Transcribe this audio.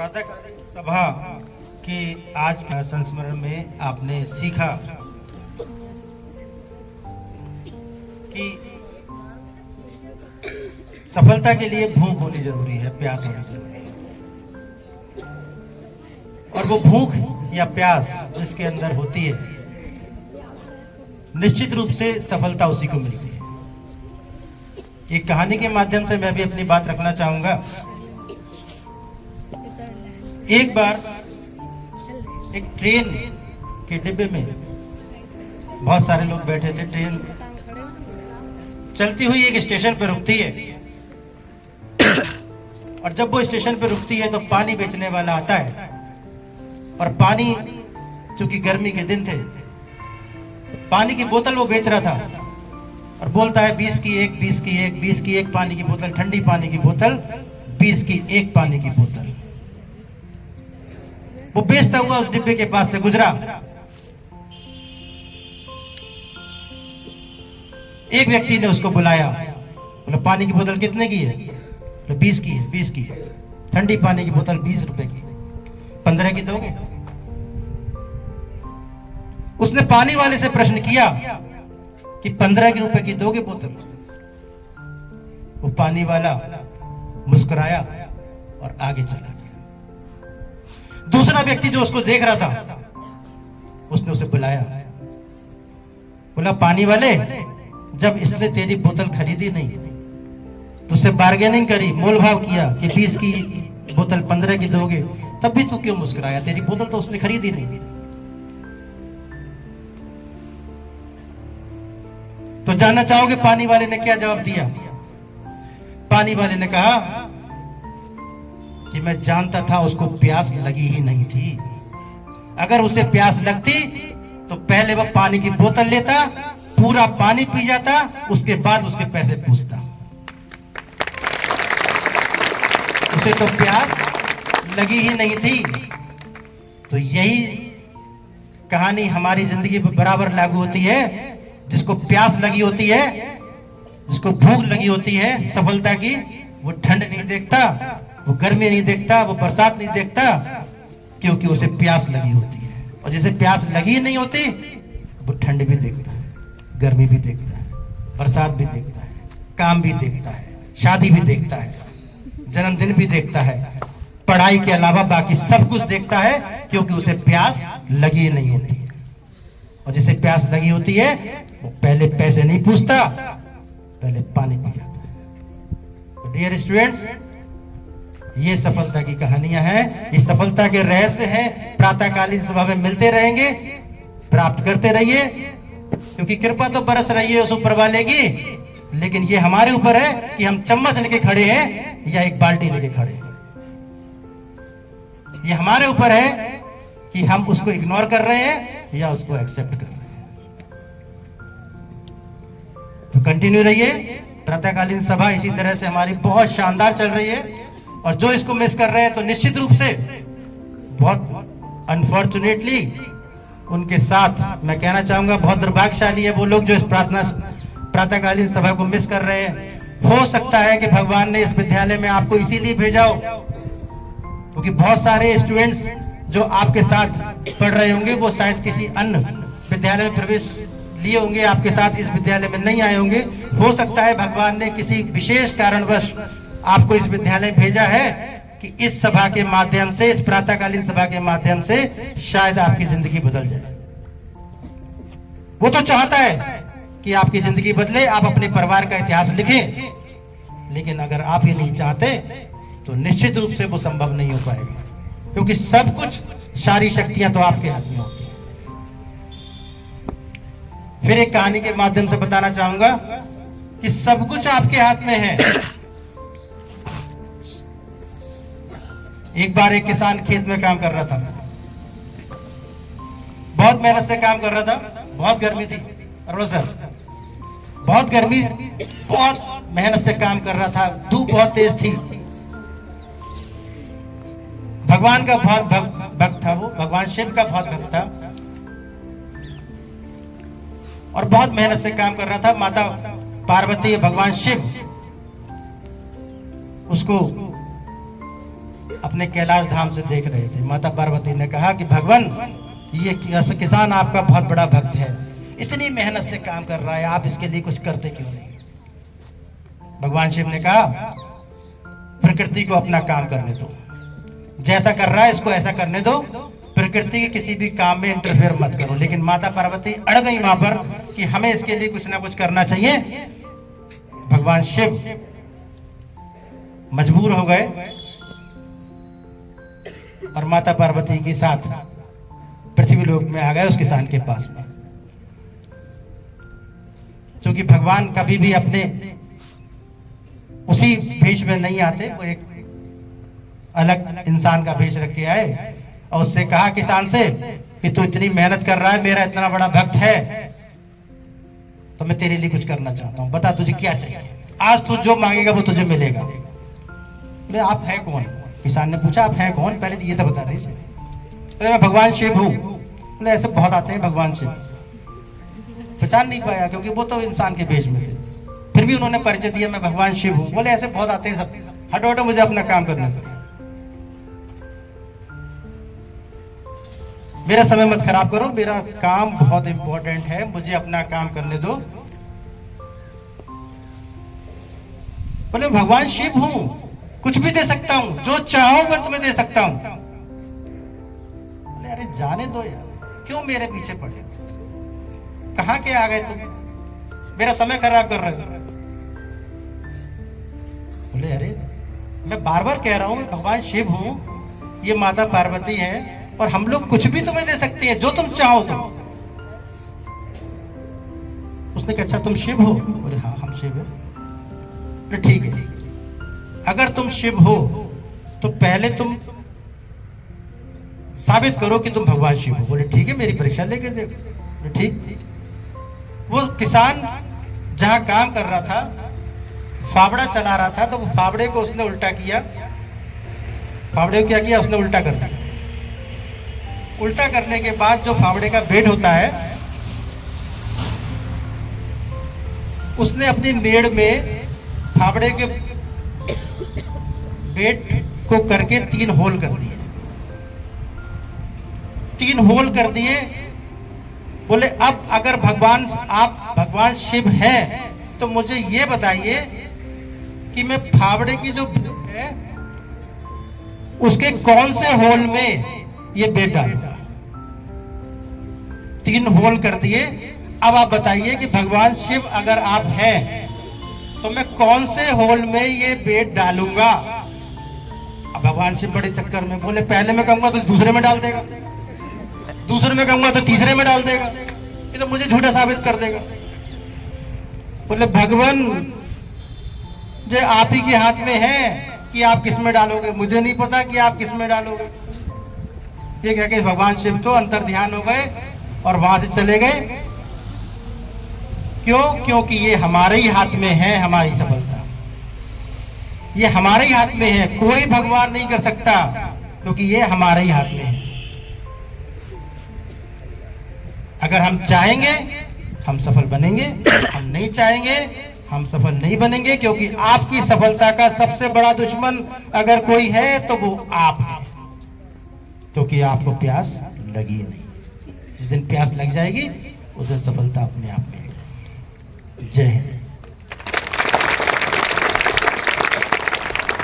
प्रातःकालीन सभा के आज का संस्मरण में आपने सीखा कि सफलता के लिए भूख होनी जरूरी है, प्यास होनी जरूरी है। और वो भूख या प्यास जिसके अंदर होती है, निश्चित रूप से सफलता उसी को मिलती है। एक कहानी के माध्यम से मैं भी अपनी बात रखना चाहूंगा। एक बार एक ट्रेन के डिब्बे में बहुत सारे लोग बैठे थे। ट्रेन चलती हुई एक स्टेशन पर रुकती है और जब वो स्टेशन पर रुकती है तो पानी बेचने वाला आता है और पानी, चूंकि गर्मी के दिन थे, पानी की बोतल वो बेच रहा था और बोलता है 20 की एक, 20 की एक, 20 की एक पानी की बोतल, ठंडी पानी की बोतल, 20 की एक पानी की बोतल। वो बेचता हुआ उस डिब्बे के पास से गुजरा। एक व्यक्ति ने उसको बुलाया, बोला पानी की बोतल कितने की है? बोला 20 की है, 20 की है। ठंडी पानी की बोतल 20 रुपए की, 15 की दोगे? उसने पानी वाले से प्रश्न किया कि 15 की रुपए की दोगे बोतल? वो पानी वाला मुस्कुराया और आगे चला गया। दूसरा व्यक्ति जो उसको देख रहा था, उसने उसे बुलाया, बोला पानी वाले, जब इसने तेरी बोतल खरीदी नहीं तो उससे बार्गेनिंग करी, मोल भाव किया कि 20 की बोतल 15 की दोगे, तब भी तू क्यों मुस्कुराया? तेरी बोतल तो उसने खरीदी नहीं। तो जानना चाहोगे पानी वाले ने क्या जवाब दिया? पानी वाले ने कहा कि मैं जानता था उसको प्यास लगी ही नहीं थी। अगर उसे प्यास लगती तो पहले वह पानी की बोतल लेता, पूरा पानी पी जाता, उसके बाद उसके पैसे पूछता। उसे तो प्यास लगी ही नहीं थी। तो यही कहानी हमारी जिंदगी पर बराबर लागू होती है। जिसको प्यास लगी होती है, जिसको भूख लगी होती है सफलता की, वो ठंड नहीं देखता, वो गर्मी नहीं देखता, वो बरसात नहीं देखता, क्योंकि उसे प्यास लगी होती है। और जिसे प्यास लगी नहीं होती वो ठंड भी देखता है, गर्मी भी देखता है, बरसात भी देखता है, काम भी देखता है, शादी भी देखता है, जन्मदिन भी देखता है, पढ़ाई के अलावा बाकी सब कुछ देखता है, क्योंकि उसे प्यास लगी नहीं होती है। और जिसे प्यास लगी होती है वो पहले पैसे नहीं पूछता, पहले पानी पी जाता है। डियर स्टूडेंट्स, ये सफलता की कहानियां हैं, ये सफलता के रहस्य हैं। प्रातःकालीन सभा में मिलते रहेंगे, प्राप्त करते रहिए, क्योंकि कृपा तो बरस रही है उस ऊपर वाले की, लेकिन ये हमारे ऊपर है कि हम चम्मच लेके खड़े हैं या एक बाल्टी लेके खड़े हैं। ये हमारे ऊपर है कि हम उसको इग्नोर कर रहे हैं या उसको एक्सेप्ट कर रहे हैं। तो कंटिन्यू रहिए। प्रातःकालीन सभा इसी तरह से हमारी बहुत शानदार चल रही है, और जो इसको मिस कर रहे हैं तो निश्चित रूप से बहुत अनफॉर्चुनेटली उनके साथ मैं कहना चाहूंगा बहुत दुर्भाग्यशाली है वो लोग जो इस प्रातःकालीन सभा को मिस कर रहे हैं। हो सकता है कि भगवान ने इस विद्यालय में आपको इसीलिए भेजा हो क्योंकि बहुत सारे स्टूडेंट्स जो आपके साथ पढ़ रहे होंगे वो शायद किसी अन्य विद्यालय में प्रवेश लिए होंगे, आपके साथ इस विद्यालय में नहीं आए होंगे। हो सकता है भगवान ने किसी विशेष कारणवश आपको इस विद्यालय में भेजा है कि इस सभा के माध्यम से, इस प्रातःकालीन सभा के माध्यम से शायद आपकी जिंदगी बदल जाए। वो तो चाहता है कि आपकी जिंदगी बदले, आप अपने परिवार का इतिहास लिखें, लेकिन अगर आप ये नहीं चाहते तो निश्चित रूप से वो संभव नहीं हो पाएगा, क्योंकि सब कुछ, सारी शक्तियां तो आपके हाथ में होती हैं। फिर एक कहानी के माध्यम से बताना चाहूंगा कि सब कुछ आपके हाथ में है। एक बार एक किसान खेत में काम कर रहा था, बहुत मेहनत से काम कर रहा था, बहुत गर्मी थी, अरुण सर, बहुत गर्मी, बहुत मेहनत से काम कर रहा था, धूप बहुत तेज थी। भगवान का बहुत भक्त था वो, भगवान शिव का बहुत भक्त था और बहुत मेहनत से काम कर रहा था। माता पार्वती, भगवान शिव उसको अपने कैलाश धाम से देख रहे थे। माता पार्वती ने कहा कि भगवान, ये किसान आपका बहुत बड़ा भक्त है, इतनी मेहनत से काम कर रहा है, आप इसके लिए कुछ करते क्यों नहीं? भगवान शिव ने कहा प्रकृति को अपना काम करने दो, जैसा कर रहा है इसको ऐसा करने दो, प्रकृति के किसी भी काम में इंटरफेयर मत करो। लेकिन माता पार्वती अड़ गई वहां पर कि हमें इसके लिए कुछ ना कुछ करना चाहिए। भगवान शिव मजबूर हो गए और माता पार्वती के साथ पृथ्वी लोक में आ गए उस किसान के पास में। क्योंकि भगवान कभी भी अपने उसी भेष में नहीं आते, वो एक अलग इंसान का भेष रख के आए और उससे कहा किसान से कि तू इतनी मेहनत कर रहा है, मेरा इतना बड़ा भक्त है, तो मैं तेरे लिए कुछ करना चाहता हूं, बता तुझे क्या चाहिए, आज तू जो मांगेगा वो तुझे मिलेगा। बोले आप हैं कौन? किसान ने पूछा आप हैं कौन, पहले तो ये तो बता दीजिए। बोले मैं भगवान शिव हूं। बोले ऐसे बहुत आते हैं भगवान शिव, पहचान नहीं पाया क्योंकि वो तो इंसान के भेष में थे, फिर भी उन्होंने परिचय दिया मैं भगवान शिव हूं। बोले ऐसे बहुत आते हैं सब, हटो हटो मुझे अपना काम करने दो, मेरा समय मत खराब करो, मेरा काम बहुत इंपॉर्टेंट है, मुझे अपना काम करने दो। बोले भगवान शिव हूं, कुछ भी दे सकता हूं, जो चाहो मैं तुम्हें दे सकता हूं। बोले अरे जाने दो यार, क्यों मेरे पीछे पड़े, कहां के आ गए तुम, मेरा समय खराब कर रहे हो। बोले अरे मैं बार बार कह रहा हूं मैं भगवान शिव हूं, ये माता पार्वती है और हम लोग कुछ भी तुम्हें दे सकते हैं, जो तुम चाहो तुम। उसने कहा अच्छा तुम शिव हो? बोले हाँ हम शिव हैं। बोले ठीक है, अगर तुम शिव हो तो पहले तुम साबित करो कि तुम भगवान शिव हो। बोले ठीक है, मेरी परीक्षा लेके देखो। बोले ठीक। वो किसान जहां काम कर रहा था, फावड़ा चला रहा था, तो वो फावड़े को उसने उल्टा किया। फावड़े को क्या किया? उसने उल्टा कर दिया। उल्टा करने के बाद जो फावड़े का बेड होता है, उसने अपनी मेड़ में फावड़े के बेड को करके 3 होल कर दिए। 3 होल कर दिए। बोले अब अगर आप भगवान शिव हैं तो मुझे ये बताइए कि मैं फावड़े की जो है उसके कौन से होल में ये बेड डालूंगा। 3 होल कर दिए। अब आप बताइए कि भगवान शिव अगर आप हैं तो मैं कौन से होल में ये बेड डालूंगा। अब भगवान शिव बड़े चक्कर में, बोले पहले में कहूंगा तो दूसरे में डाल देगा, दूसरे में कहूंगा तो तीसरे में डाल देगा, ये तो मुझे झूठा साबित कर देगा। बोले भगवान जो आप ही के हाथ में है कि आप किस में डालोगे, मुझे नहीं पता कि आप किस में डालोगे। ये कह के भगवान शिव तो अंतर ध्यान हो गए और वहां से चले गए। क्यों? क्योंकि ये हमारे ही हाथ में है, हमारी सफलता ये हमारे ही हाथ में है, कोई भगवान नहीं कर सकता क्योंकि ये हमारे ही हाथ में है। अगर हम चाहेंगे हम सफल बनेंगे, हम नहीं चाहेंगे हम सफल नहीं बनेंगे, क्योंकि आपकी सफलता का सबसे बड़ा दुश्मन अगर कोई है तो वो आप है, क्योंकि आपको प्यास लगी नहीं। जिस दिन प्यास लग जाएगी उस दिन सफलता अपने आप मिल जाएगी। जय हिंद।